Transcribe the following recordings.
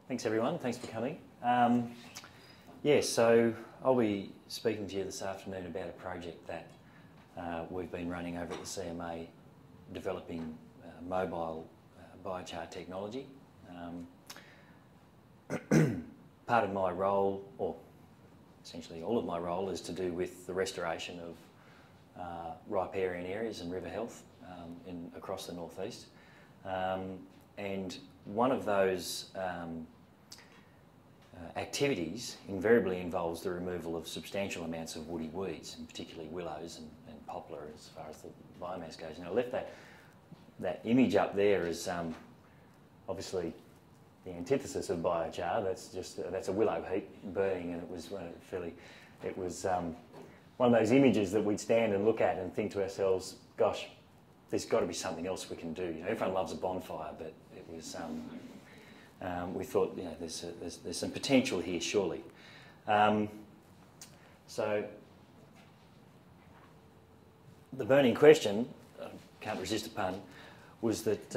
Thanks everyone, thanks for coming. So I'll be speaking to you this afternoon about a project that we've been running over at the CMA, developing mobile biochar technology. Part of my role, or essentially all of my role, is to do with the restoration of riparian areas and river health across the northeast. And one of those activities invariably involves the removal of substantial amounts of woody weeds, and particularly willows and poplar as far as the biomass goes. And I left that image up there as obviously the antithesis of biochar. That's a willow heap burning, and it was one of those images that we'd stand and look at and think to ourselves, gosh, there's got to be something else we can do. You know, everyone loves a bonfire, but it was we thought, you know, there's some potential here, surely. So the burning question, I can't resist a pun, was that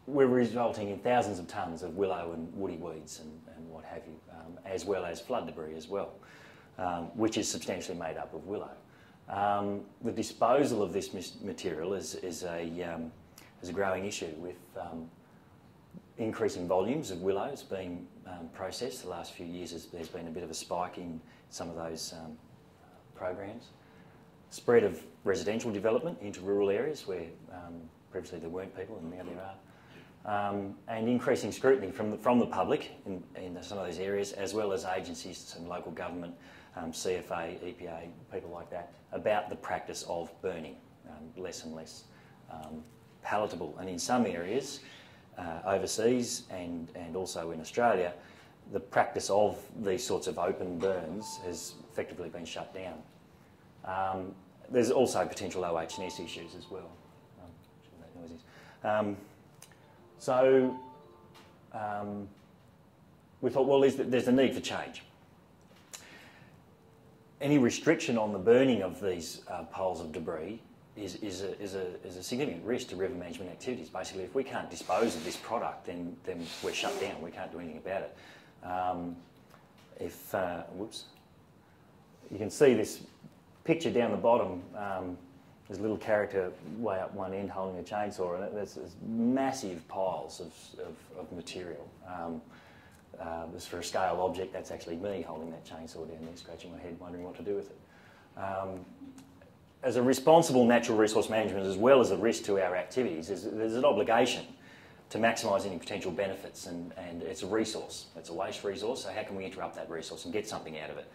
we're resulting in thousands of tonnes of willow and woody weeds and what have you, as well as flood debris as well, which is substantially made up of willow. The disposal of this material is a growing issue, with increasing volumes of willows being processed. The last few years there's been a bit of a spike in some of those programs. Spread of residential development into rural areas where previously there weren't people and now there are. And increasing scrutiny from the public in some of those areas, as well as agencies and local government, CFA, EPA, people like that, about the practice of burning, less and less palatable. And in some areas, overseas and also in Australia, the practice of these sorts of open burns has effectively been shut down. There's also potential OH&S issues as well. We thought, well, there's a need for change. Any restriction on the burning of these piles of debris is a significant risk to river management activities. Basically, if we can't dispose of this product, then we're shut down. We can't do anything about it. Whoops. You can see this picture down the bottom. There's a little character way up one end holding a chainsaw, and there's massive piles of material. This for a scale object, that's actually me holding that chainsaw down there, scratching my head, wondering what to do with it. As a responsible natural resource management, as well as a risk to our activities, there's an obligation to maximise any potential benefits, and it's a resource. It's a waste resource, so how can we interrupt that resource and get something out of it?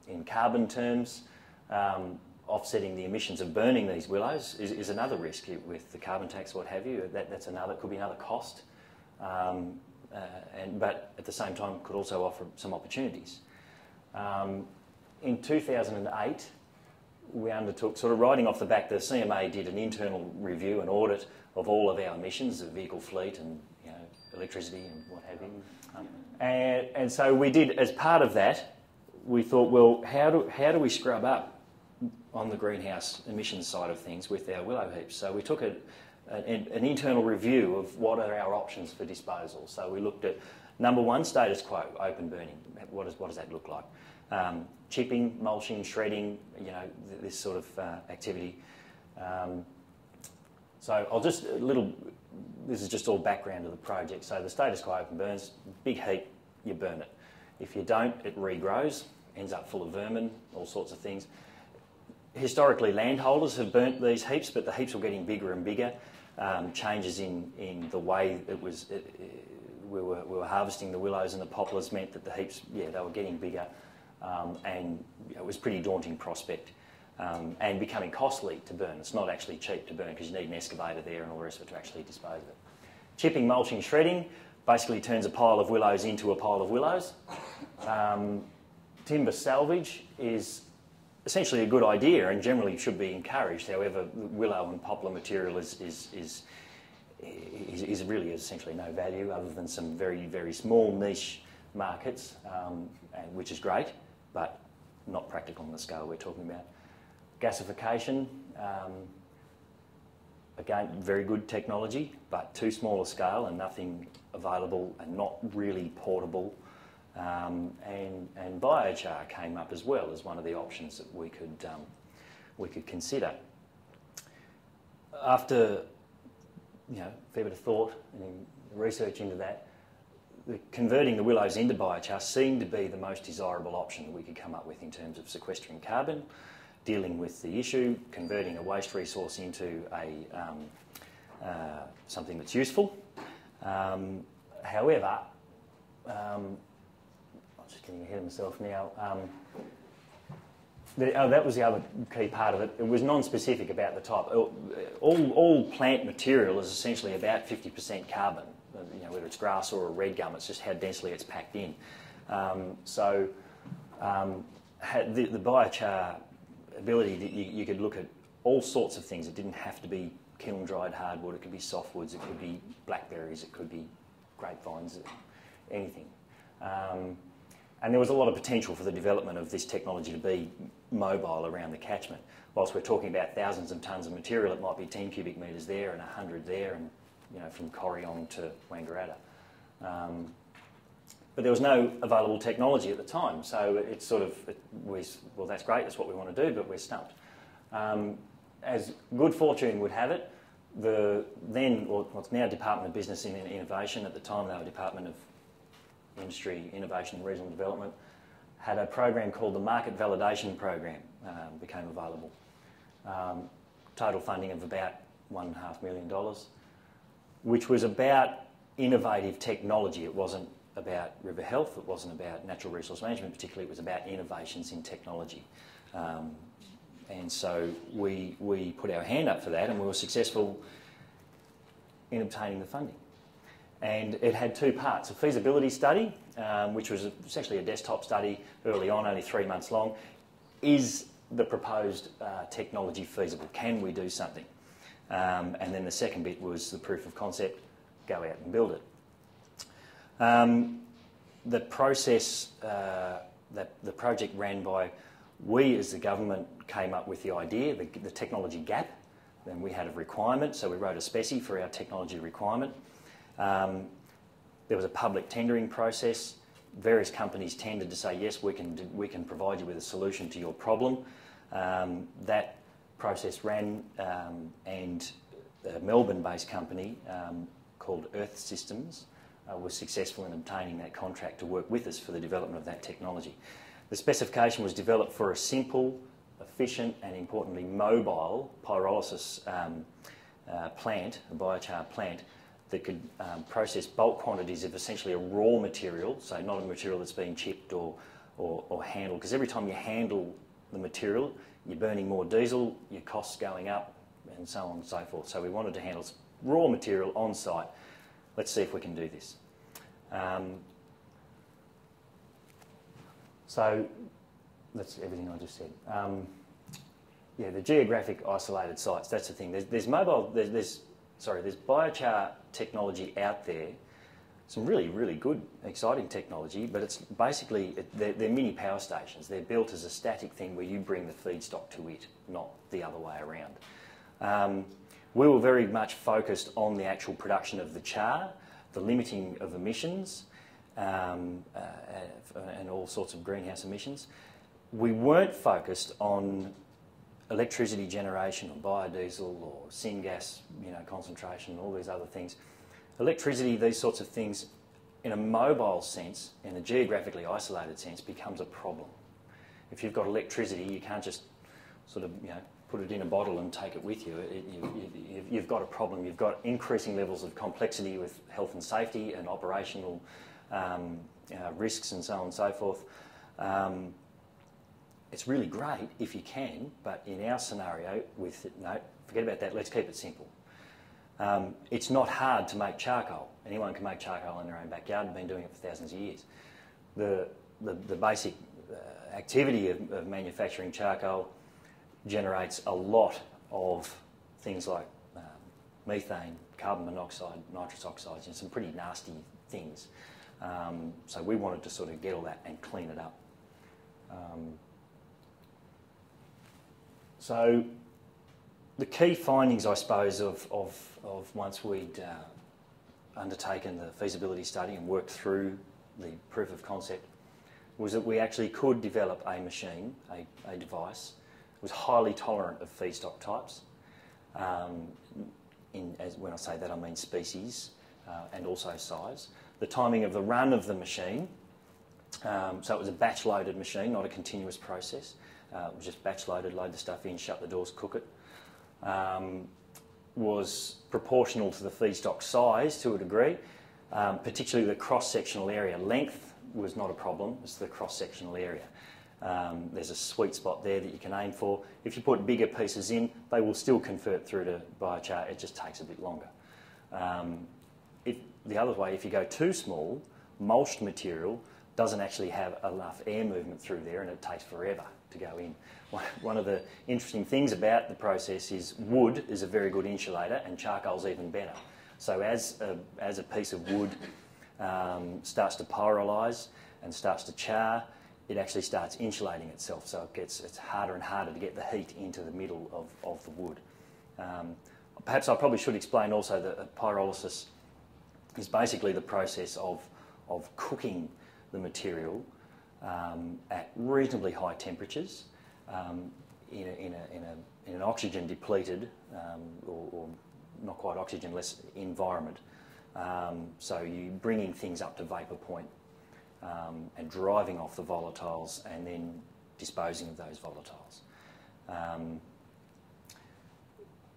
In carbon terms, offsetting the emissions of burning these willows is another risk with the carbon tax, what have you. That's could be another cost, but at the same time could also offer some opportunities. In 2008, we undertook, sort of riding off the back, the CMA did an internal review and audit of all of our emissions, the vehicle fleet and, you know, electricity and what have you. And so we did, as part of that, we thought, well, how do we scrub up on the greenhouse emissions side of things with our willow heaps? So we took an internal review of what are our options for disposal. So we looked at, number one, status quo, open burning. What does that look like? Chipping, mulching, shredding, you know, this sort of activity. So this is just all background to the project. So the status quo open burns, big heap, you burn it. If you don't, it regrows, ends up full of vermin, all sorts of things. Historically, landholders have burnt these heaps, but the heaps were getting bigger and bigger. Changes in the way we were harvesting the willows and the poplars meant that the heaps, they were getting bigger, and it was a pretty daunting prospect, and becoming costly to burn. It's not actually cheap to burn because you need an excavator there and all the rest of it to actually dispose of it. Chipping, mulching, shredding basically turns a pile of willows into a pile of willows. Timber salvage is essentially a good idea and generally should be encouraged. However, willow and poplar material is really essentially no value other than some very, very small niche markets, which is great, but not practical on the scale we're talking about. Gasification, again, very good technology, but too small a scale and nothing available and not really portable. And biochar came up as well as one of the options that we could consider. After a fair bit of thought and research into that, converting the willows into biochar seemed to be the most desirable option that we could come up with in terms of sequestering carbon, dealing with the issue, converting a waste resource into something that's useful. However, I'm just getting ahead of myself now. That was the other key part of it. It was non-specific about the type. All plant material is essentially about 50% carbon. Whether it's grass or a red gum, it's just how densely it's packed in. The biochar ability that you could look at all sorts of things. It didn't have to be kiln-dried hardwood. It could be softwoods. It could be blackberries. It could be grapevines. Anything. And there was a lot of potential for the development of this technology to be mobile around the catchment. Whilst we're talking about thousands of tonnes of material, it might be 10 cubic metres there and 100 there, and from Corryong to Wangaratta. But there was no available technology at the time, so well, that's great, that's what we want to do, but we're stumped. As good fortune would have it, what's now Department of Business and Innovation, at the time they were Department of Industry, Innovation and Regional Development, had a program called the Market Validation Program, became available. Total funding of about $1.5 million, which was about innovative technology. It wasn't about river health, it wasn't about natural resource management particularly, it was about innovations in technology. And so we put our hand up for that, and we were successful in obtaining the funding. And it had two parts: a feasibility study, which was essentially a desktop study early on, only 3 months long. Is the proposed technology feasible? Can we do something? And then the second bit was the proof of concept: go out and build it. The process that the project ran by, we as the government came up with the idea, the technology gap. Then we had a requirement, so we wrote a speci for our technology requirement. There was a public tendering process. Various companies tended to say, yes, we can provide you with a solution to your problem. That process ran, and a Melbourne-based company called Earth Systems was successful in obtaining that contract to work with us for the development of that technology. The specification was developed for a simple, efficient and importantly mobile pyrolysis plant, a biochar plant, that could process bulk quantities of essentially a raw material, so not a material that's being chipped or handled, because every time you handle the material, you're burning more diesel, your costs going up, and so on and so forth. So we wanted to handle raw material on site. Let's see if we can do this. So that's everything I just said. Yeah, the geographic isolated sites, that's the thing. There's biochar technology out there, some really, really good, exciting technology, but it's basically, they're mini power stations. They're built as a static thing where you bring the feedstock to it, not the other way around. We were very much focused on the actual production of the char, the limiting of emissions, and all sorts of greenhouse emissions. We weren't focused on electricity generation or biodiesel or syngas, concentration, all these other things. Electricity, these sorts of things, in a mobile sense, in a geographically isolated sense, becomes a problem. If you've got electricity, you can't just sort of, put it in a bottle and take it with you. You've got a problem. You've got increasing levels of complexity with health and safety and operational risks and so on and so forth. It's really great if you can, but in our scenario, forget about that, let's keep it simple. It's not hard to make charcoal. Anyone can make charcoal in their own backyard and been doing it for thousands of years. The basic activity of manufacturing charcoal generates a lot of things like methane, carbon monoxide, nitrous oxides, and some pretty nasty things. So we wanted to sort of get all that and clean it up. So The key findings, I suppose, of once we'd undertaken the feasibility study and worked through the proof of concept was that we actually could develop a machine, a device, that was highly tolerant of feedstock types. When I say that, I mean species and also size. The timing of the run of the machine, so it was a batch-loaded machine, not a continuous process. It was just batch-loaded, load the stuff in, shut the doors, cook it. Was proportional to the feedstock size to a degree, particularly the cross-sectional area. Length was not a problem, it's the cross-sectional area. There's a sweet spot there that you can aim for. If you put bigger pieces in, they will still convert through to biochar, it just takes a bit longer. The other way, if you go too small, mulched material doesn't actually have enough air movement through there and it takes forever to go in. One of the interesting things about the process is wood is a very good insulator and charcoal's even better. So as a piece of wood starts to pyrolise and starts to char, it actually starts insulating itself, so it's harder and harder to get the heat into the middle of the wood. Perhaps I probably should explain also that pyrolysis is basically the process of cooking the material at reasonably high temperatures in an oxygen depleted or not quite oxygenless environment. So you're bringing things up to vapour point and driving off the volatiles and then disposing of those volatiles.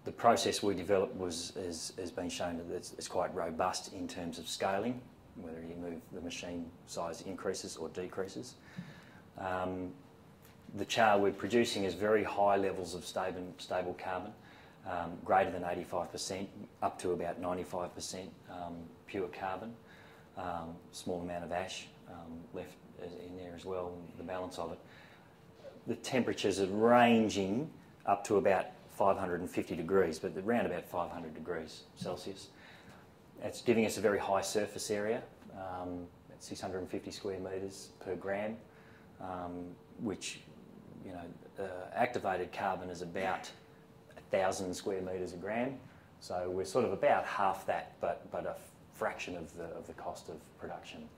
The process we developed has been shown that it's quite robust in terms of scaling, whether you move the machine size increases or decreases. The char we're producing is very high levels of stable carbon, greater than 85%, up to about 95% pure carbon. Small amount of ash left in there as well, the balance of it. The temperatures are ranging up to about 550 degrees, but around about 500 degrees Celsius. It's giving us a very high surface area, at 650 square metres per gram, which, you know, activated carbon is about 1,000 square metres a gram. So we're sort of about half that, but a fraction of the cost of production.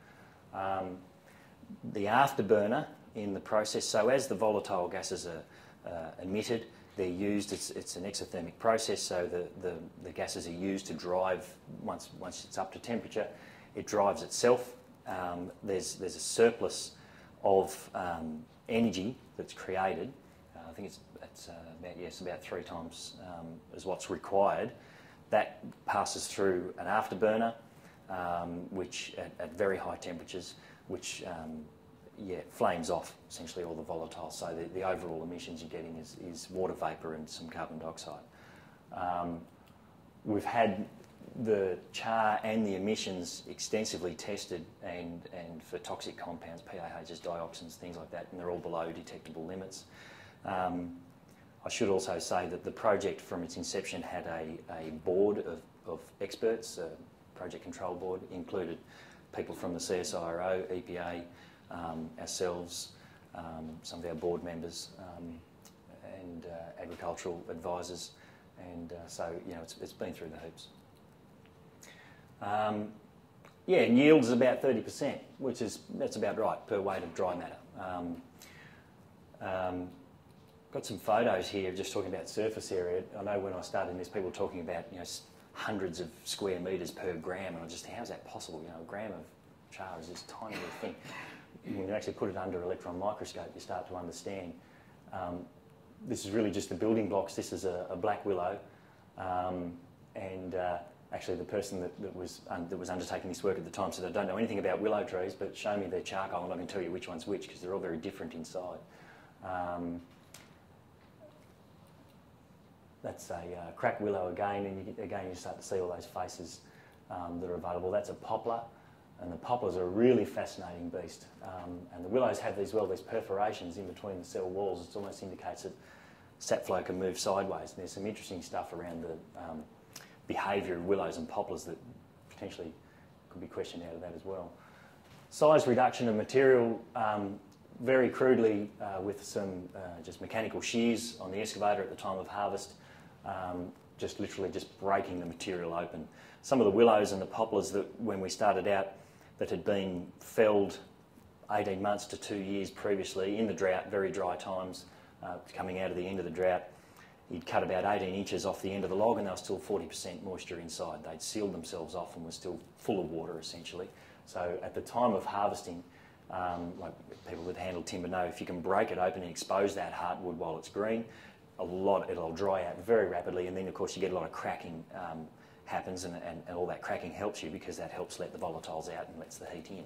The afterburner in the process, so as the volatile gases are emitted, they're used, it's an exothermic process, so the gases are used to drive, once it's up to temperature, it drives itself. There's a surplus of energy that's created. I think it's about 3 times as what's required. That passes through an afterburner, which at very high temperatures, which flames off essentially all the volatiles. So the overall emissions you're getting is water vapour and some carbon dioxide. We've had the char and the emissions extensively tested and for toxic compounds, PAHs, dioxins, things like that, and they're all below detectable limits. I should also say that the project from its inception had a board of experts, a project control board, included people from the CSIRO, EPA, ourselves, some of our board members, and agricultural advisors, and so you know it's been through the hoops. And yield is about 30%, that's about right per weight of dry matter. Got some photos here just talking about surface area. I know when I started this, people were talking about hundreds of square metres per gram, and I just, how's that possible? A gram of char is this tiny little thing. When you actually put it under electron microscope, you start to understand. This is really just the building blocks. This is a black willow, and actually the person that was undertaking this work at the time said, I don't know anything about willow trees, but show me their charcoal and I can tell you which one's which, because they're all very different inside. That's a crack willow again, and again you start to see all those faces that are available. That's a poplar, and the poplars are a really fascinating beast. And the willows have these perforations in between the cell walls. It almost indicates that sap flow can move sideways. And there's some interesting stuff around the behaviour of willows and poplars that potentially could be questioned out of that as well. Size reduction of material, very crudely with some just mechanical shears on the excavator at the time of harvest. just literally just breaking the material open. Some of the willows and the poplars that when we started out that had been felled 18 months to 2 years previously in the drought, very dry times, coming out of the end of the drought, you'd cut about 18 inches off the end of the log and there was still 40% moisture inside. They'd sealed themselves off and were still full of water essentially. So at the time of harvesting, like people that handle timber know, if you can break it open and expose that heartwood while it's green, it'll dry out very rapidly, and then of course you get a lot of cracking happens, and all that cracking helps you because that helps let the volatiles out and lets the heat in.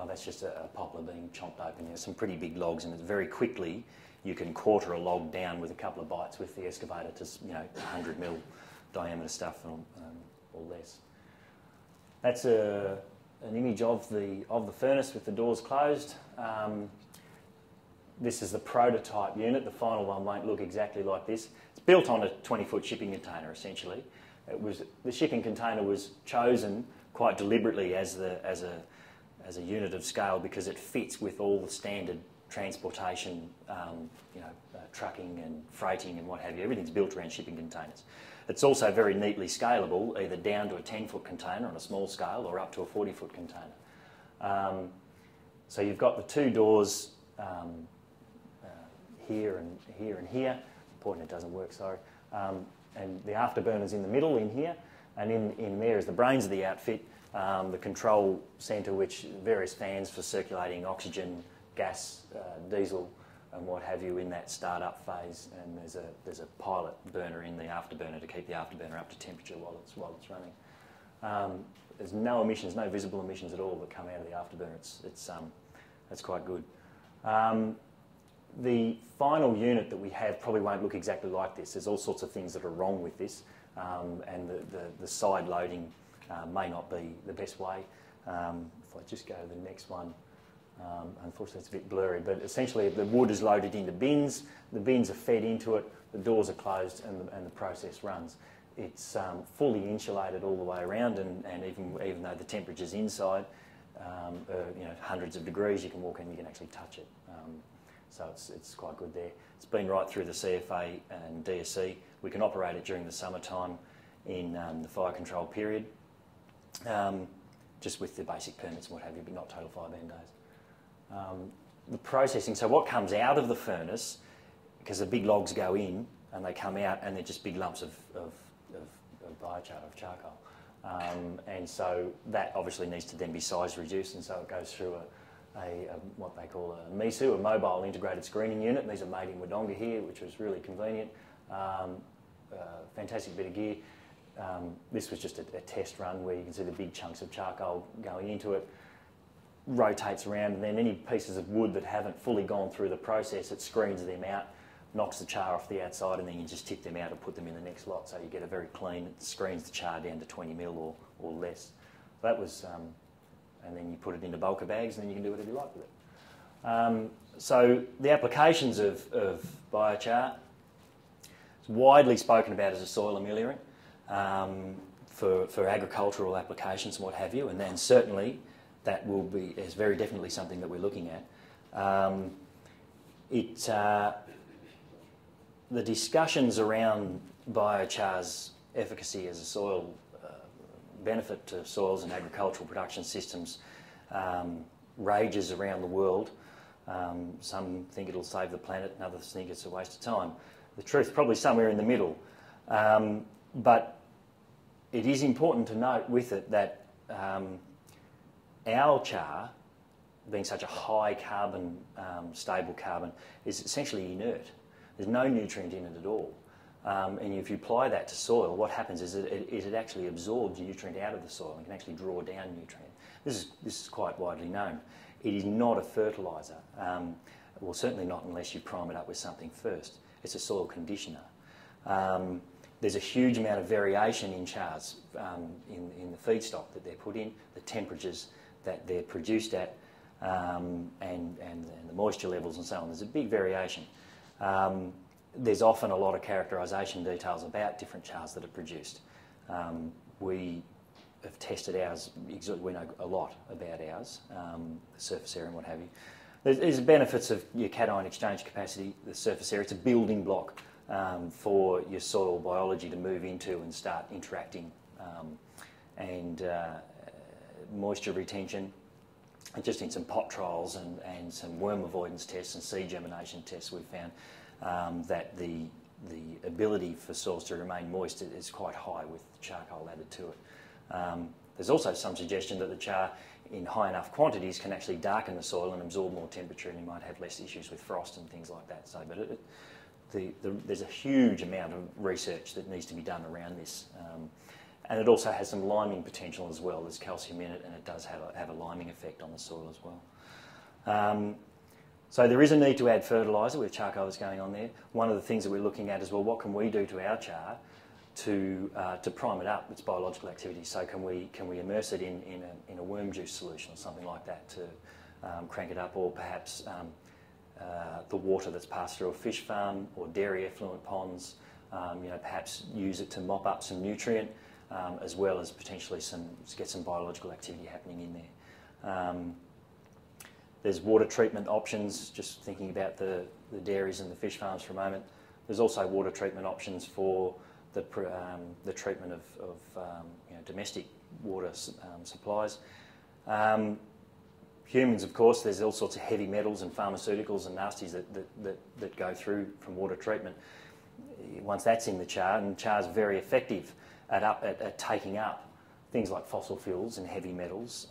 That's just a poplar being chomped open. There's some pretty big logs, and very quickly you can quarter a log down with a couple of bites with the excavator to 100 mil diameter stuff or less. That's an image of the furnace with the doors closed. This is the prototype unit. The final one won't look exactly like this. It's built on a 20-foot shipping container essentially. The shipping container was chosen quite deliberately as a unit of scale because it fits with all the standard transportation, trucking and freighting and what have you. Everything's built around shipping containers. It's also very neatly scalable, either down to a 10-foot container on a small scale or up to a 40-foot container. So you've got the two doors here and here and here. Important it doesn't work, sorry. And the afterburner's in the middle in here, and in there is the brains of the outfit, the control centre, which various fans for circulating oxygen, gas, diesel, and what have you in that start-up phase. And there's a pilot burner in the afterburner to keep the afterburner up to temperature while it's running. There's no emissions, no visible emissions at all that come out of the afterburner. That's quite good. The final unit that we have probably won't look exactly like this. There's all sorts of things that are wrong with this, and the side loading may not be the best way. If I just go to the next one, unfortunately it's a bit blurry, but essentially the wood is loaded into bins, the bins are fed into it, the doors are closed, and the process runs. It's fully insulated all the way around, and even though the temperature's inside, hundreds of degrees, you can walk in, you can actually touch it. So it's quite good there. It's been right through the CFA and DSC. We can operate it during the summertime in the fire control period, just with the basic permits and what have you, but not total fire ban days. The processing, so what comes out of the furnace, because the big logs go in and they come out and they're just big lumps of biochar, of charcoal. And so that obviously needs to then be size reduced, and so it goes through what they call a MISU, a mobile integrated screening unit. And these are made in Wodonga here, which was really convenient. Fantastic bit of gear. This was just a test run where you can see the big chunks of charcoal going into it, rotates around, and then any pieces of wood that haven't fully gone through the process, it screens them out, knocks the char off the outside, and then you just tip them out and put them in the next lot. So you get a very clean, it screens the char down to 20 mil or less. So that was, and then you put it into bulker bags, and then you can do whatever you like with it. So the applications of biochar, it's widely spoken about as a soil ameliorant for agricultural applications and what have you, and then certainly that is very definitely something that we're looking at. The discussions around biochar's efficacy as a soil benefit to soils and agricultural production systems rages around the world. Some think it'll save the planet, and others think it's a waste of time. The truth probably somewhere in the middle. But it is important to note with it that our char, being such a high carbon, stable carbon, is essentially inert. There's no nutrient in it at all. And if you apply that to soil, what happens is it actually absorbs nutrient out of the soil and can actually draw down nutrient. This is quite widely known. It is not a fertiliser. Well, certainly not unless you prime it up with something first. It's a soil conditioner. There's a huge amount of variation in chars in the feedstock that they're put in, the temperatures that they're produced at, and the moisture levels and so on. There's a big variation. There's often a lot of characterisation details about different chars that are produced. We have tested ours, we know a lot about ours, the surface area and what have you. There's benefits of your cation exchange capacity, the surface area. It's a building block for your soil biology to move into and start interacting, and moisture retention. And just in some pot trials and some worm avoidance tests and seed germination tests, we've found that the ability for soils to remain moist is quite high with charcoal added to it. There's also some suggestion that the char in high enough quantities can actually darken the soil and absorb more temperature, and you might have less issues with frost and things like that. So, but there's a huge amount of research that needs to be done around this. And it also has some liming potential as well. There's calcium in it, and it does have a liming effect on the soil as well. So there is a need to add fertiliser with charcoal that's going on there. One of the things that we're looking at is, well, what can we do to our char to prime it up, its biological activity? So can we immerse it in a worm juice solution or something like that to crank it up, or perhaps the water that's passed through a fish farm or dairy effluent ponds, perhaps use it to mop up some nutrient, as well as potentially get some biological activity happening in there. There's water treatment options, just thinking about the dairies and the fish farms for a moment. There's also water treatment options for the treatment of domestic water supplies. Humans, of course, there's all sorts of heavy metals and pharmaceuticals and nasties that go through from water treatment. Once that's in the char, and char's very effective at taking up things like fossil fuels and heavy metals,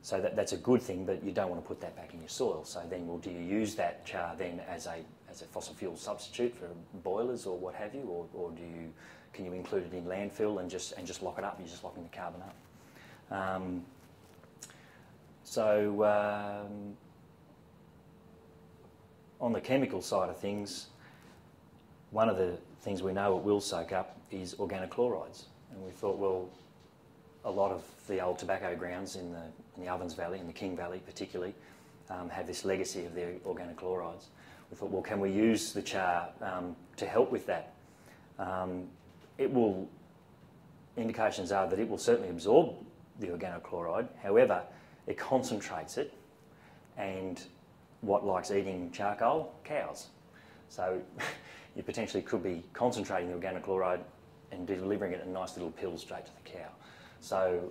so that's a good thing, but you don't want to put that back in your soil. So then, do you use that char then as a fossil fuel substitute for boilers or what have you, or can you include it in landfill and just lock it up? You're just locking the carbon up. On the chemical side of things, one of the things we know it will soak up is organochlorides, and we thought, well, a lot of the old tobacco grounds in the Ovens Valley, in the King Valley particularly, have this legacy of their organochlorides. We thought, well, can we use the char to help with that? Indications are that it will certainly absorb the organochloride. However, it concentrates it, and what likes eating charcoal? Cows. So you potentially could be concentrating the organochloride and delivering it in nice little pills straight to the cow. So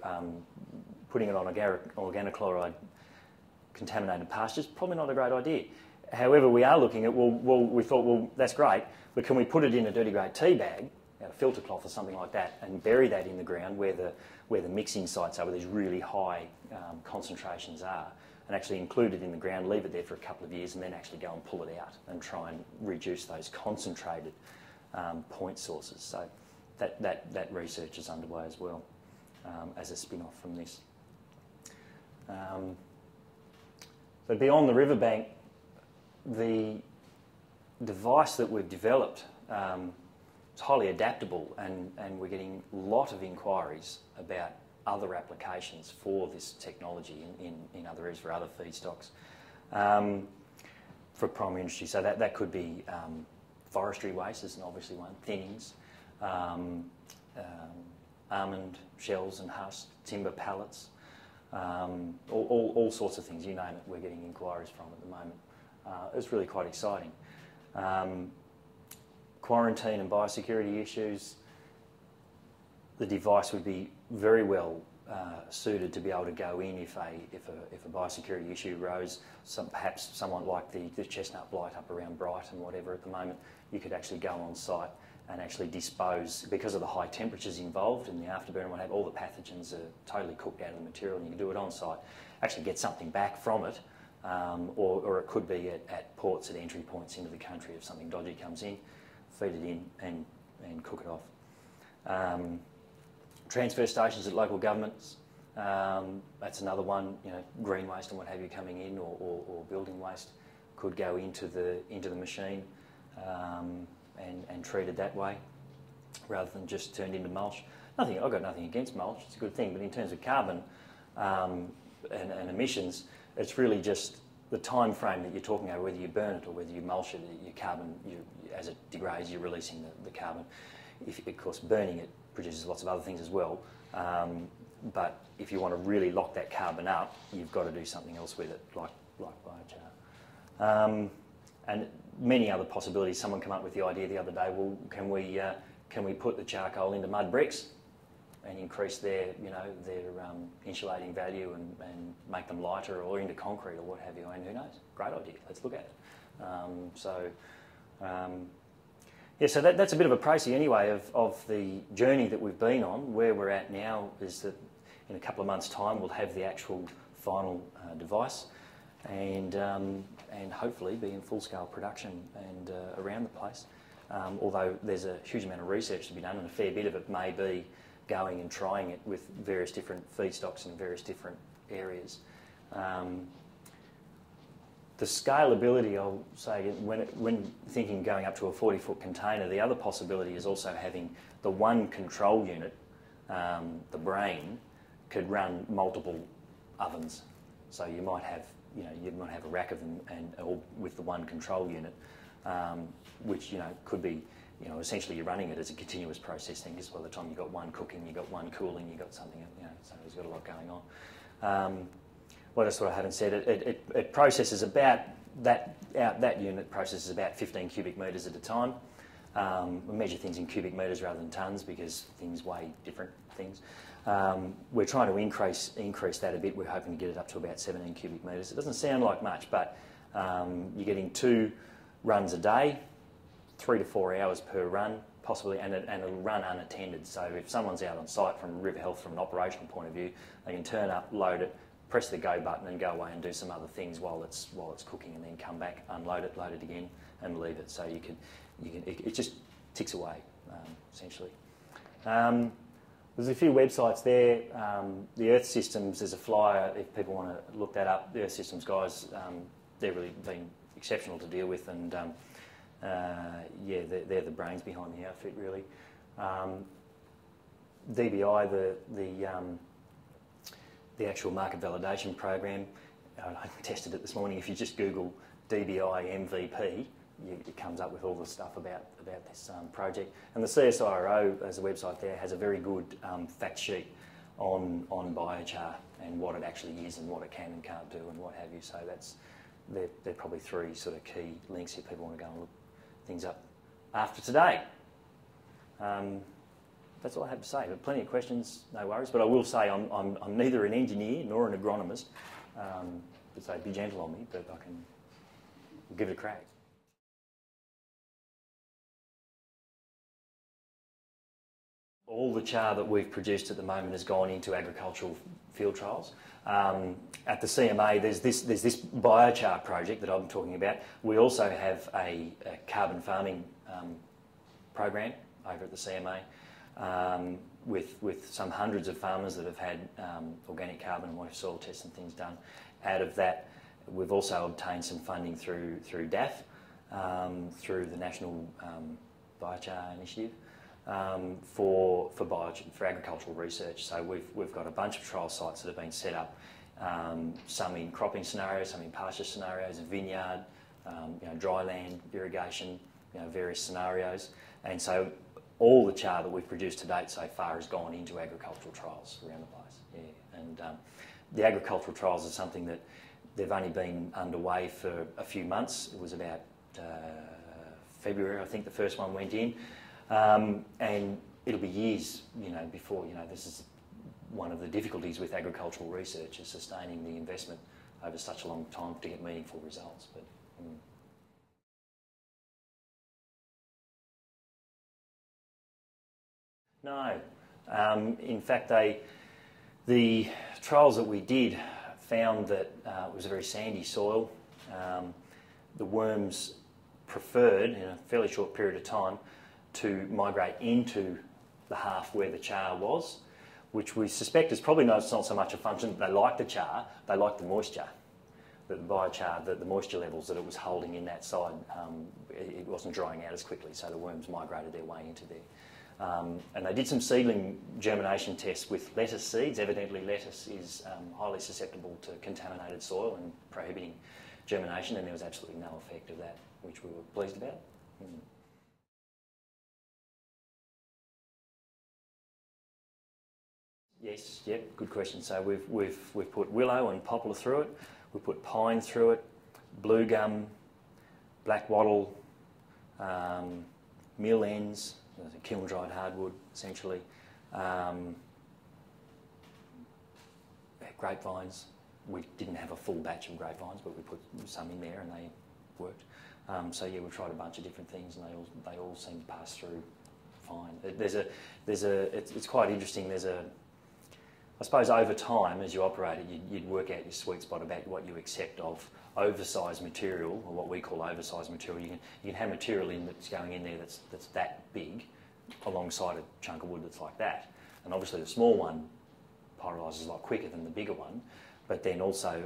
putting it on organochloride contaminated pastures, probably not a great idea. However, we are looking at, we thought, well, that's great, but can we put it in a dirty grade tea bag, a filter cloth or something like that, and bury that in the ground where the mixing sites are, where these really high concentrations are, and actually include it in the ground, leave it there for a couple of years, and then actually go and pull it out and try and reduce those concentrated point sources. So that research is underway as well, as a spin-off from this. But beyond the riverbank, the device that we've developed is highly adaptable, and we're getting a lot of inquiries about other applications for this technology in other areas, for other feedstocks, for primary industry. So that could be forestry waste is obviously one, thinnings, almond shells and husks, timber pallets, all sorts of things, you name it, we're getting inquiries from at the moment. It's really quite exciting. Quarantine and biosecurity issues, the device would be very well suited to be able to go in if a biosecurity issue arose. Perhaps someone like the chestnut blight up around Brighton, whatever at the moment, you could actually go on site and actually dispose, because of the high temperatures involved in the afterburn and what have you, all the pathogens are totally cooked out of the material, and you can do it on site, actually get something back from it, or it could be at ports, at entry points into the country. If something dodgy comes in, feed it in and cook it off. Transfer stations at local governments, that's another one. Green waste and what have you coming in, or building waste could go into the machine and treated that way, rather than just turned into mulch. I've got nothing against mulch; it's a good thing. But in terms of carbon and emissions, it's really just the time frame that you're talking about. Whether you burn it or whether you mulch it, your carbon, as it degrades, you're releasing the carbon. Of course, burning it produces lots of other things as well. But if you want to really lock that carbon up, you've got to do something else with it, like biochar. And many other possibilities. Someone came up with the idea the other day, well, can we put the charcoal into mud bricks and increase their, their insulating value and make them lighter, or into concrete or what have you? And who knows? Great idea. Let's look at it. Yeah, so that's a bit of a précis anyway of the journey that we've been on. Where we're at now is that in a couple of months' time we'll have the actual final device, and hopefully be in full-scale production and around the place. Although there's a huge amount of research to be done, and a fair bit of it may be going and trying it with various different feedstocks in various different areas. The scalability, I'll say, when thinking going up to a 40-foot container, the other possibility is also having the one control unit, the brain, could run multiple ovens. So you might have, you might have a rack of them, or with the one control unit, which could be, essentially you're running it as a continuous process thing. Because by the time you've got one cooking, you've got one cooling, you've got something, so there's got a lot going on. What else I haven't said? It processes about that unit processes about 15 cubic metres at a time. We measure things in cubic metres rather than tonnes because things weigh different things. We're trying to increase that a bit. We're hoping to get it up to about 17 cubic metres. It doesn't sound like much, but you're getting 2 runs a day, 3 to 4 hours per run, possibly, and it'll run unattended. So if someone's out on site from River Health from an operational point of view, they can turn up, load it, press the go button and go away and do some other things while it's cooking, and then come back, unload it, load it again, and leave it. So it just ticks away, essentially. There's a few websites there. The Earth Systems, there's a flyer if people want to look that up. The Earth Systems guys, they've really been exceptional to deal with, and yeah, they're the brains behind the outfit, really. DBI, the actual market validation program, I tested it this morning. If you just Google DBI MVP, it comes up with all the stuff about this project. And the CSIRO, as a website there, has a very good fact sheet on biochar and what it actually is and what it can and can't do and what have you. So they're probably 3 sort of key links if people want to go and look things up after today. That's all I have to say, but plenty of questions, no worries. But I will say I'm neither an engineer nor an agronomist, so be gentle on me, but we'll give it a crack. All the char that we've produced at the moment has gone into agricultural field trials. At the CMA, there's this biochar project that I'm talking about. We also have a carbon farming program over at the CMA. With some hundreds of farmers that have had organic carbon and water soil tests and things done. Out of that, we've also obtained some funding through DAF, through the National Biochar Initiative, for agricultural research. So we've got a bunch of trial sites that have been set up, some in cropping scenarios, some in pasture scenarios, a vineyard, dry land, irrigation, various scenarios, and so all the char that we've produced to date so far has gone into agricultural trials around the place. Yeah. And the agricultural trials are something that they've only been underway for a few months. It was about February, I think the first one went in, and it'll be years, before, this is one of the difficulties with agricultural research, is sustaining the investment over such a long time to get meaningful results. But no. In fact, the trials that we did found that it was a very sandy soil. The worms preferred, in a fairly short period of time, to migrate into the half where the char was, which we suspect is probably not so much a function that they like the char, they like the moisture. The biochar, the moisture levels that it was holding in that side, it wasn't drying out as quickly, so the worms migrated their way into there. And they did some seedling germination tests with lettuce seeds. Evidently lettuce is highly susceptible to contaminated soil and prohibiting germination, and there was absolutely no effect of that, which we were pleased about. Yes, yep, good question. So we've put willow and poplar through it, we've put pine through it, blue gum, black wattle, mill ends, kiln-dried hardwood, essentially. Grapevines. We didn't have a full batch of grapevines, but we put some in there and they worked. So yeah, we've tried a bunch of different things, and they all seem to pass through fine. It's quite interesting. I suppose over time, as you operate it, you'd work out your sweet spot about what you accept of oversized material, or what we call oversized material. You can have material that's going in there that's that big, alongside a chunk of wood that's like that. And obviously the small one pyrolyses a lot quicker than the bigger one. But then also,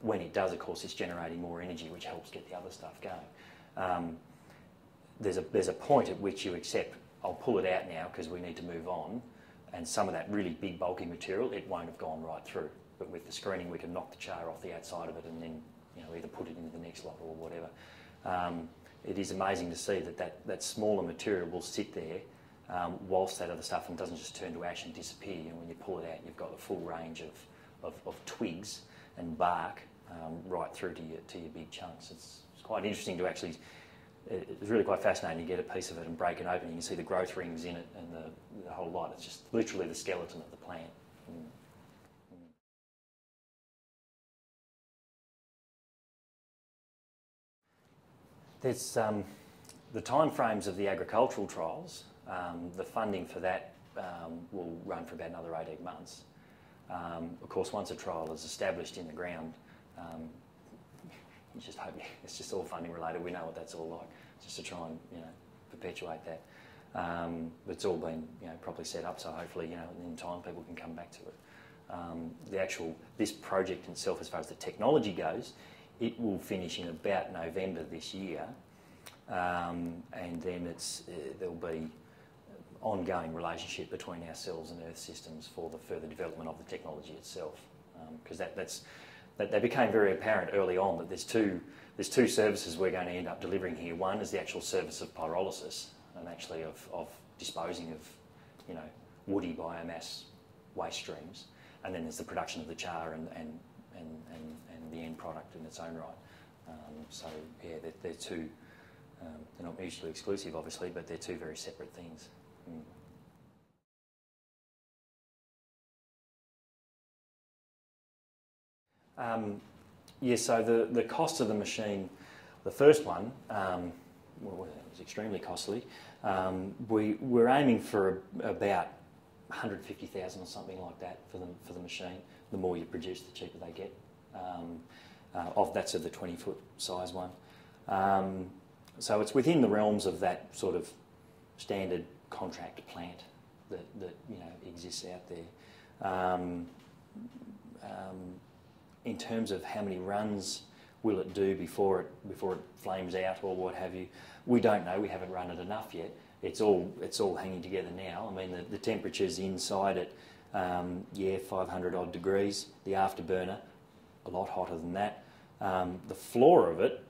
when it does, of course, it's generating more energy, which helps get the other stuff going. There's a point at which you accept, I'll pull it out now because we need to move on. And some of that really big bulky material, it won't have gone right through. But with the screening, we can knock the char off the outside of it and then either put it into the next lot or whatever. It is amazing to see that smaller material will sit there whilst that other stuff, and doesn't just turn to ash and disappear. And when you pull it out, you've got the full range of twigs and bark right through to your big chunks. It's quite interesting to actually. It's really quite fascinating to get a piece of it and break it open. You can see the growth rings in it and the whole lot. It's just literally the skeleton of the plant. There's the time frames of the agricultural trials. The funding for that will run for about another 18 months. Of course, once a trial is established in the ground, you just hope it's just all funding related. We know what that's all like, just to try and perpetuate that. But it's all been properly set up, so hopefully in time people can come back to it. This project itself, as far as the technology goes, it will finish in about November this year, and then there'll be ongoing relationship between ourselves and Earth Systems for the further development of the technology itself, because that became very apparent early on that there's two services we're going to end up delivering here. One is the actual service of pyrolysis and actually of disposing of woody biomass waste streams, and then there's the production of the char and the end product in its own right. So yeah, they're two. They're not mutually exclusive, obviously, but they're two very separate things. Yeah, so the cost of the machine, the first one, well, it was extremely costly. We're aiming for about 150,000 or something like that for the machine. The more you produce, the cheaper they get. That's of the 20-foot size one. So it's within the realms of that sort of standard contract plant that exists out there. In terms of how many runs will it do before it flames out or what have you, we don't know. We haven't run it enough yet. It's all hanging together now. I mean, the temperatures inside it, 500 odd degrees. The afterburner, a lot hotter than that. The floor of it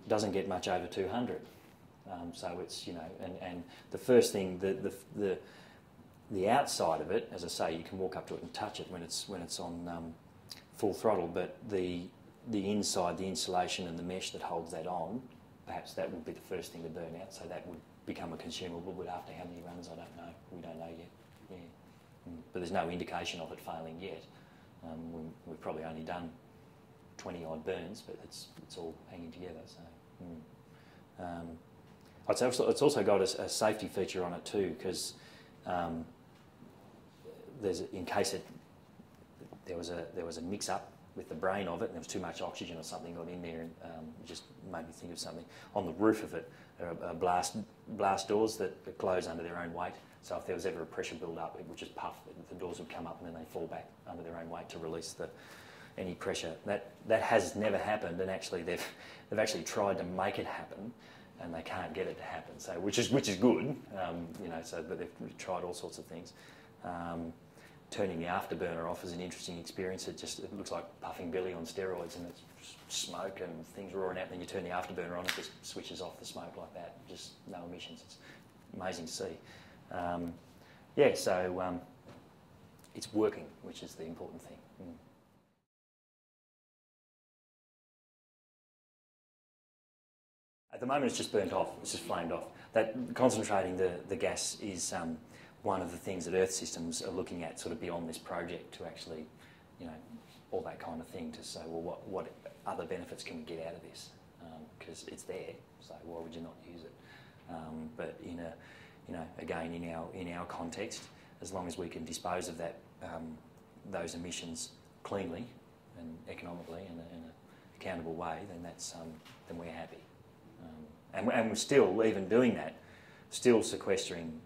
doesn't get much over 200. So it's and the first thing, the outside of it, as I say, you can walk up to it and touch it when it's on full throttle, but the inside, the insulation and the mesh that holds that on, perhaps that would be the first thing to burn out. So that would become a consumable, but after how many runs, I don't know. We don't know yet. Yeah. But there's no indication of it failing yet. We've probably only done 20 odd burns, but it's all hanging together. So it's also got a safety feature on it too, because in case there was a mix-up with the brain of it, and there was too much oxygen or something got in there, and it just made me think of something. On the roof of it, there are blast doors that close under their own weight. So if there was ever a pressure build-up, it would just puff. The doors would come up and then they fall back under their own weight to release any pressure. That has never happened, and actually they've actually tried to make it happen, and they can't get it to happen. So which is good, but they've tried all sorts of things. Turning the afterburner off is an interesting experience. It looks like puffing Billy on steroids, and it's smoke and things roaring out. Then you turn the afterburner on, it just switches off the smoke like that. Just no emissions. It's amazing to see. So it's working, which is the important thing. At the moment it's just burnt off, it's just flamed off. That concentrating the gas is one of the things that Earth Systems are looking at sort of beyond this project to actually, you know, all that kind of thing to say, well, what other benefits can we get out of this? Because it's there, so why would you not use it? But in a, you know, again, in our context, as long as we can dispose of that, those emissions cleanly and economically in an accountable way, then that's then we're happy. And we're still, even doing that, still sequestering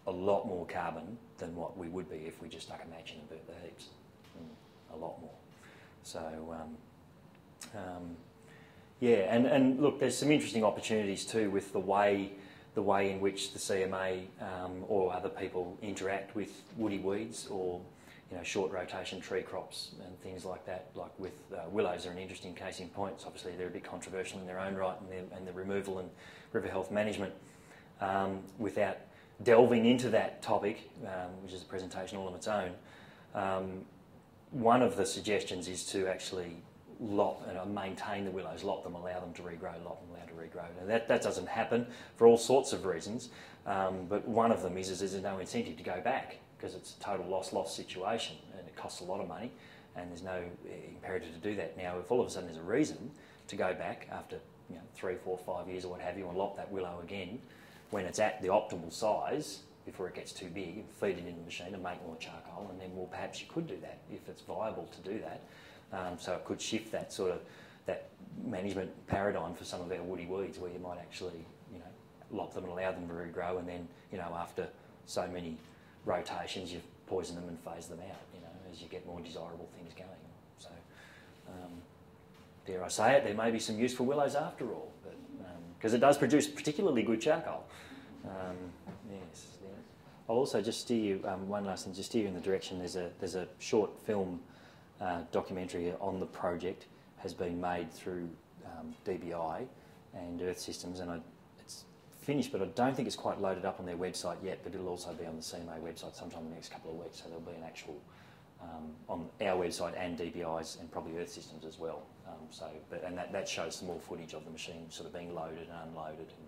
a lot more carbon than what we would be if we just stuck a match in and burnt the heaps. A lot more. So, yeah, and look, there's some interesting opportunities too with the way in which the CMA or other people interact with woody weeds or, you know, short rotation tree crops and things like that. Like with willows are an interesting case in point. Obviously they're a bit controversial in their own right, and the removal and river health management. Without delving into that topic, which is a presentation all on its own, one of the suggestions is to actually maintain the willows, lop them, allow them to regrow, lop them, allow to regrow. Now that doesn't happen for all sorts of reasons, but one of them is there's no incentive to go back because it's a total loss-loss situation and it costs a lot of money and there's no imperative to do that. Now, if all of a sudden there's a reason to go back after, you know, 3, 4, 5 years or what have you and lop that willow again when it's at the optimal size before it gets too big, and feed it in the machine and make more charcoal, and then, well, perhaps you could do that if it's viable to do that. So it could shift that sort of that management paradigm for some of our woody weeds, where you might actually, you know, lop them and allow them to regrow, and then, you know, after so many rotations, you poison them and phase them out, you know, as you get more desirable things going. So, dare I say it, there may be some useful willows after all, but because it does produce particularly good charcoal. Yes. I'll also just steer you, one last thing, just steer you in the direction, there's a short film documentary on the project, has been made through DBI and Earth Systems, and it's finished, but I don't think it's quite loaded up on their website yet, but it'll also be on the CMA website sometime in the next couple of weeks, so there'll be an actual, on our website and DBI's and probably Earth Systems as well. And that shows some more footage of the machine sort of being loaded and unloaded and